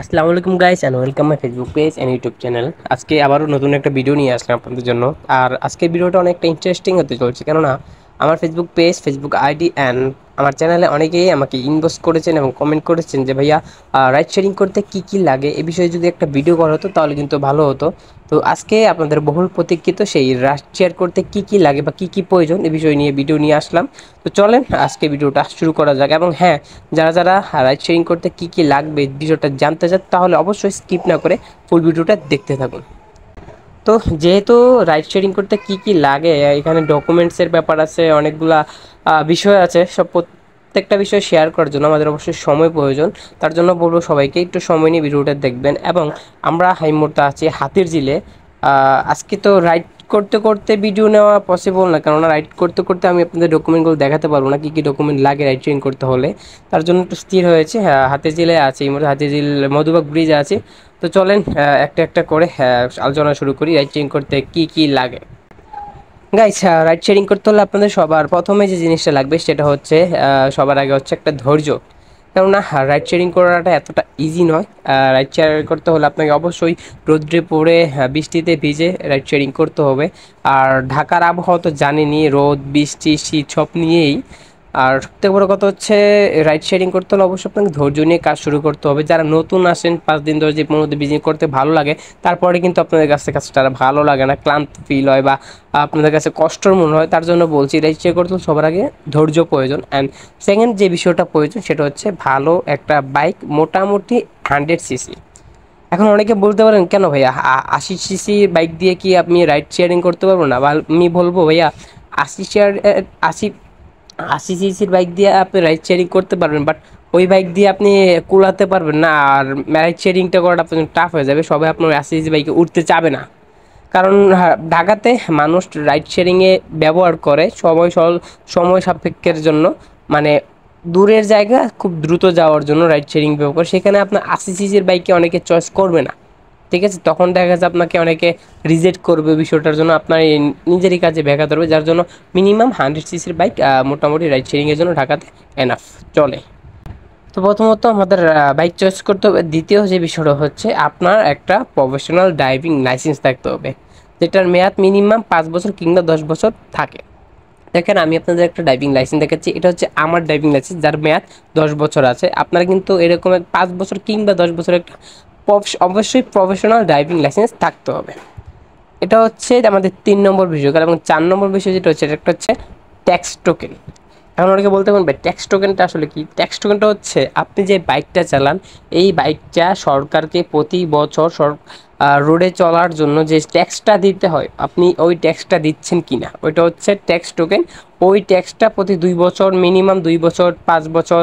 আসসালামু আলাইকুম guys and welcome my Facebook page and YouTube channel. আজকে আবারও নতুন একটা ভিডিও নিয়ে আসলাম আপনাদের জন্য। আর আজকের ভিডিওটা অনেকটা ইন্টারেস্টিং হতে চলছে, কেননা আমার Facebook page, Facebook ID and আমার চ্যানেলে অনেকেই আমাকে ইনবক্স করেছেন এবং কমেন্ট করেছেন যে ভাইয়া রাইড শেয়ারিং করতে কি কি লাগে এ বিষয়ে যদি একটা ভিডিও করা হতো তাহলে কিন্তু ভালো হতো। তো আজকে আপনাদের বহুল প্রতীক্ষিত সেই রাইড শেয়ার করতে কি কি লাগে বা কি কি প্রয়োজন এ বিষয় নিয়ে ভিডিও নিয়ে আসলাম। তো চলেন আজকে ভিডিওটা শুরু করা যাক। এবং হ্যাঁ, যারা রাইড শেয়ারিং করতে কি কি লাগবে বিষয়টা জানতে চান তাহলে অবশ্যই স্কিপ না করে ফুল ভিডিওটা দেখতে থাকুন। তো যেহেতু রাইড শেয়ারিং করতে কি কি লাগে, এখানে ডকুমেন্টসের ব্যাপার আছে, অনেকগুলা বিষয় আছে। সব প্রত্যেকটা বিষয় শেয়ার করার জন্য আমাদের অবশ্যই সময় প্রয়োজন। তার জন্য বলবো সবাইকে একটু সময় নিয়ে ভিডিওটা দেখবেন। এবং আমরা এই মুহূর্তে আছি হাতির ঝিলে। আজকে তো রাইড করতে করতে ভিডিও নেওয়া পসিবল না, কেননা রাইড করতে করতে আমি আপনাদের ডকুমেন্টগুলো দেখাতে পারবো না, কী কী ডকুমেন্ট লাগে রাইড শেয়ারিং করতে হলে। তার জন্য একটু স্থির হয়েছে। হ্যাঁ, হাতির ঝিলে আছে, এই মুহূর্তে হাতির ঝিল মধুবাগ ব্রিজ আছে। তো চলেন একটা একটা করে আলোচনা শুরু করি রাইড শেয়ারিং করতে কি কি লাগে। গাইস, রাইড শেয়ারিং করতে হলে আপনাদের সবার প্রথমে যে জিনিসটা লাগবে সেটা হচ্ছে সবার আগে হচ্ছে একটা ধৈর্য। কেননা রাইড শেয়ারিং করাটা এতটা ইজি নয়। রাইড শেয়ার করতে হলে আপনাকে অবশ্যই রোদ্রে পড়ে বৃষ্টিতে ভিজে রাইড শেয়ারিং করতে হবে। আর ঢাকার আবহাওয়া তো জানেনই, রোদ বৃষ্টি শীত সব নিয়েই। আর সবথেকে বড় কথা হচ্ছে রাইড শেয়ারিং করতে হলে অবশ্যই আপনাকে ধৈর্য নিয়ে কাজ শুরু করতে হবে। যারা নতুন আসেন 5 দিন 10 দিন 15 দিন বিজিনেস করতে ভালো লাগে, তারপরে কিন্তু আপনাদের কাছে কাজটা ভালো লাগে না, ক্লান্ত ফিল হয় বা আপনাদের কাছে কষ্টর মনে হয়। তার জন্য বলছি রাইড শেয়ার করতে সবার আগে ধৈর্য প্রয়োজন। অ্যান্ড সেকেন্ড যে বিষয়টা প্রয়োজন সেটা হচ্ছে ভালো একটা বাইক, মোটামুটি 100 সিসি। এখন অনেকে বলতে পারেন কেন ভাইয়া 80 সিসি বাইক দিয়ে কি আপনি রাইড শেয়ারিং করতে পারবো না? বা আমি বলবো ভাইয়া 80 আশি সিসির বাইক দিয়ে আপনি রাইড শেয়ারিং করতে পারবেন, বাট ওই বাইক দিয়ে আপনি কুলাতে পারবেন না। আর রাইড শেয়ারিংটা করাটা আপনার জন্য টাফ হয়ে যাবে, সবাই আপনার 80 সিসি বাইকে উঠতে চাবে না। কারণ ঢাকাতে মানুষ রাইড শেয়ারিংয়ে ব্যবহার করে সময় সাপেক্ষের জন্য, মানে দূরের জায়গা খুব দ্রুত যাওয়ার জন্য রাইড শেয়ারিং ব্যবহার করে। সেখানে আপনার 80 সিসির বাইকে অনেকে চয়েস করবে না, ঠিক আছে? তখন দেখা যাচ্ছে আপনাকে অনেকে রিজেক্ট করবে বিষয়টার জন্য, আপনার এই নিজেরই কাজে ব্যাঘাত ধরবে। যার জন্য মিনিমাম 100 সিসির বাইক মোটামুটি রাইড শেয়ারিংয়ের জন্য ঢাকাতে এনাফ চলে। তো প্রথমত আমাদের বাইক চয়েস করতে হবে। দ্বিতীয় যে বিষয়টা হচ্ছে আপনার একটা প্রফেশনাল ড্রাইভিং লাইসেন্স থাকতে হবে, যেটার মেয়াদ মিনিমাম 5 বছর কিংবা 10 বছর থাকে। দেখেন, আমি আপনাদের একটা ড্রাইভিং লাইসেন্স দেখাচ্ছি। এটা হচ্ছে আমার ড্রাইভিং লাইসেন্স, যার মেয়াদ 10 বছর আছে। আপনারা কিন্তু এরকম 5 বছর কিংবা 10 বছর একটা অবশ্যই প্রফেশনাল ড্রাইভিং লাইসেন্স থাকতে হবে। এটা হচ্ছে আমাদের 3 নম্বর বিষয়। এবং 4 নম্বর বিষয় যেটা হচ্ছে, এটা একটা হচ্ছে ট্যাক্স টোকেন। এখন অনেকে বলতে পারেন ভাই ট্যাক্স টোকেনটা আসলে কি? ট্যাক্স টোকেনটা হচ্ছে আপনি যে বাইকটা চালান, এই বাইকটা সরকারকে প্রতি বছর রোডে চলার জন্য যে ট্যাক্সটা দিতে হয়, আপনি ওই ট্যাক্সটা দিচ্ছেন কি না, ওইটা হচ্ছে ট্যাক্স টোকেন। ওই ট্যাক্সটা প্রতি 2 বছর, মিনিমাম 2 বছর, 5 বছর,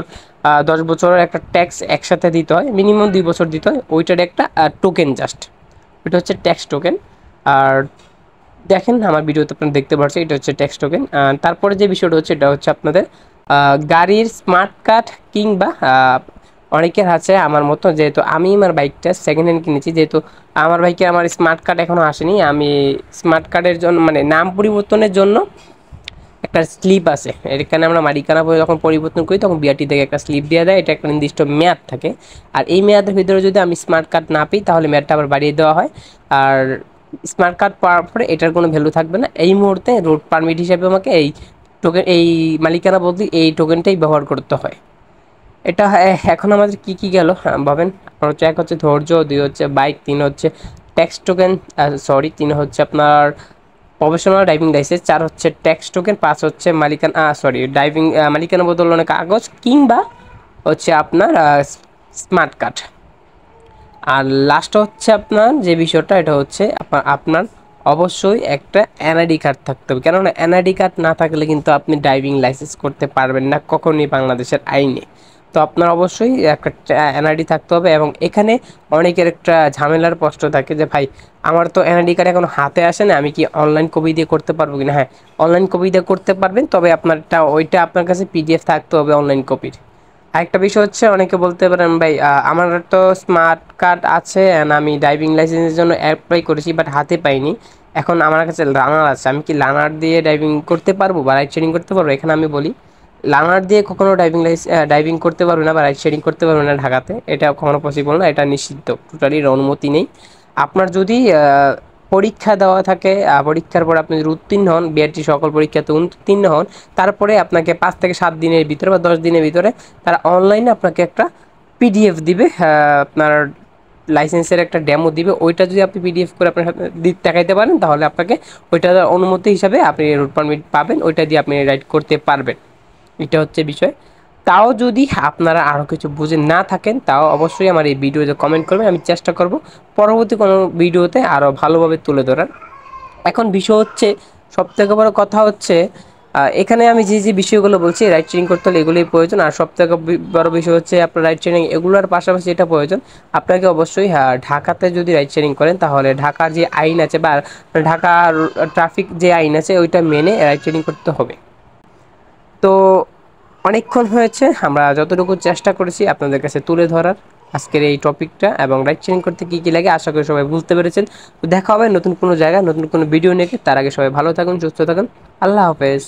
10 বছরের একটা ট্যাক্স একসাথে দিতে হয়, মিনিমাম 2 বছর দিতে হয়। ওইটার একটা টোকেন জাস্ট, ওইটা হচ্ছে ট্যাক্স টোকেন। আর দেখেন আমার ভিডিওতে আপনারা দেখতে পাচ্ছেন, এটা হচ্ছে ট্যাক্স টোকেন। তারপরে যে বিষয়টা হচ্ছে, এটা হচ্ছে আপনাদের গাড়ির স্মার্ট কার্ড, কিংবা অনেকের আছে আমার মতো, যেহেতু আমি আমার বাইকটা সেকেন্ড হ্যান্ড কিনেছি, যেহেতু আমার বাইকে আমার স্মার্ট কার্ড এখনও আসেনি, আমি স্মার্ট কার্ডের জন্য মানে নাম পরিবর্তনের জন্য একটা স্লিপ আছে। এখানে আমরা মালিকানা যখন পরিবর্তন করি তখন বিআরটি থেকে একটা স্লিপ দেওয়া দেয়, এটা একটা নির্দিষ্ট মেয়াদ থাকে। আর এই মেয়াদের ভিতরে যদি আমি স্মার্ট কার্ড না পাই তাহলে মেয়াদটা আবার বাড়িয়ে দেওয়া হয়। আর স্মার্ট কার্ড পাওয়ার পরে এটার কোনো ভ্যালু থাকবে না। এই মুহূর্তে রোড পারমিট হিসাবে আমাকে এই টোকেন, এই মালিকানা বদলি এই টোকেনটাই ব্যবহার করতে হয়। এটা এখন আমাদের কি কি গেল ভাবেন। হচ্ছে এক হচ্ছে ধৈর্য, 2 হচ্ছে বাইক, 3 হচ্ছে ট্যাক্স টোকেন, সরি 3 হচ্ছে আপনার প্রফেশনাল ড্রাইভিং লাইসেন্স, 4 হচ্ছে ট্যাক্স টোকেন, 5 হচ্ছে মালিকানা সরি ড্রাইভিং মালিকানা বদলানোর কাগজ, কিংবা হচ্ছে আপনার স্মার্ট কার্ড। আর লাস্ট হচ্ছে আপনার যে বিষয়টা, এটা হচ্ছে আপনার অবশ্যই একটা এনআইডি কার্ড থাকতে হবে। কেননা এনআইডি কার্ড না থাকলে কিন্তু আপনি ড্রাইভিং লাইসেন্স করতে পারবেন না কখনোই বাংলাদেশের আইনে। তো আপনার অবশ্যই একটা এনআইডি থাকতে হবে। এবং এখানে অনেকের একটা ঝামেলার প্রশ্ন থাকে যে ভাই আমার তো এনআইডি কার্ড এখনো হাতে আসে না, আমি কি অনলাইন কপি দিয়ে করতে পারবো কিনা? হ্যাঁ, অনলাইন কপি দিয়ে করতে পারবেন, তবে আপনারটা ওইটা আপনার কাছে পিডিএফ থাকতে হবে অনলাইন কপির। আরেকটা বিষয় হচ্ছে, অনেকে বলতে পারেন ভাই আমার তো স্মার্ট কার্ড আছে অ্যান্ড আমি ড্রাইভিং লাইসেন্সের জন্য অ্যাপ্লাই করেছি বাট হাতে পাইনি, এখন আমার কাছে লার্নার আছে, আমি কি লার্নার দিয়ে ড্রাইভিং করতে পারবো বা রাইড শেয়ারিং করতে পারবো? এখানে আমি বলি লার্নার দিয়ে কখনো ড্রাইভিং করতে পারবে না বা রাইড শেয়ারিং করতে পারবে না ঢাকাতে, এটা কখনো পসিবল না, এটা নিষিদ্ধ, টোটালি এর অনুমতি নেই। আপনার যদি পরীক্ষা দেওয়া থাকে, পরীক্ষার পর আপনি যদি উত্তীর্ণ হন, বিআরটি সকল পরীক্ষাতে উত্তীর্ণ হন, তারপরে আপনাকে 5 থেকে 7 দিনের ভিতরে বা 10 দিনের ভিতরে তারা অনলাইনে আপনাকে একটা পিডিএফ দিবে, আপনার লাইসেন্সের একটা ডেমো দিবে। ওইটা যদি আপনি পিডিএফ করে আপনার সাথে দেখাইতে পারেন, তাহলে আপনাকে ওইটা অনুমতি হিসাবে আপনি রুট পারমিট পাবেন, ওইটা দিয়ে আপনি রাইড করতে পারবেন। এটা হচ্ছে বিষয়। তাও যদি আপনারা আরও কিছু বুঝে না থাকেন, তাও অবশ্যই আমার এই ভিডিওতে কমেন্ট করবেন, আমি চেষ্টা করব পরবর্তী কোনো ভিডিওতে আরও ভালোভাবে তুলে ধরার। এখন বিষয় হচ্ছে, সবথেকে বড় কথা হচ্ছে, এখানে আমি যে বিষয়গুলো বলছি রাইড শেয়ারিং করতে হলে এগুলোই প্রয়োজন। আর সবথেকে বড় বিষয় হচ্ছে আপনার রাইড শেয়ারিং এগুলোর পাশাপাশি এটা প্রয়োজন, আপনাকে অবশ্যই ঢাকাতে যদি রাইড শেয়ারিং করেন, তাহলে ঢাকার যে আইন আছে বা ঢাকার ট্রাফিক যে আইন আছে ওইটা মেনে রাইড শেয়ারিং করতে হবে। তো অনেকক্ষণ হয়েছে, আমরা যতটুকু চেষ্টা করেছি আপনাদের কাছে তুলে ধরার আজকের এই টপিকটা, এবং রাইড শেয়ারিং করতে কী কী লাগে আশা করি সবাই বুঝতে পেরেছেন। তো দেখা হবে নতুন কোনো জায়গায় নতুন কোনো ভিডিও নিয়ে। তার আগে সবাই ভালো থাকুন, সুস্থ থাকুন, আল্লাহ হাফেজ।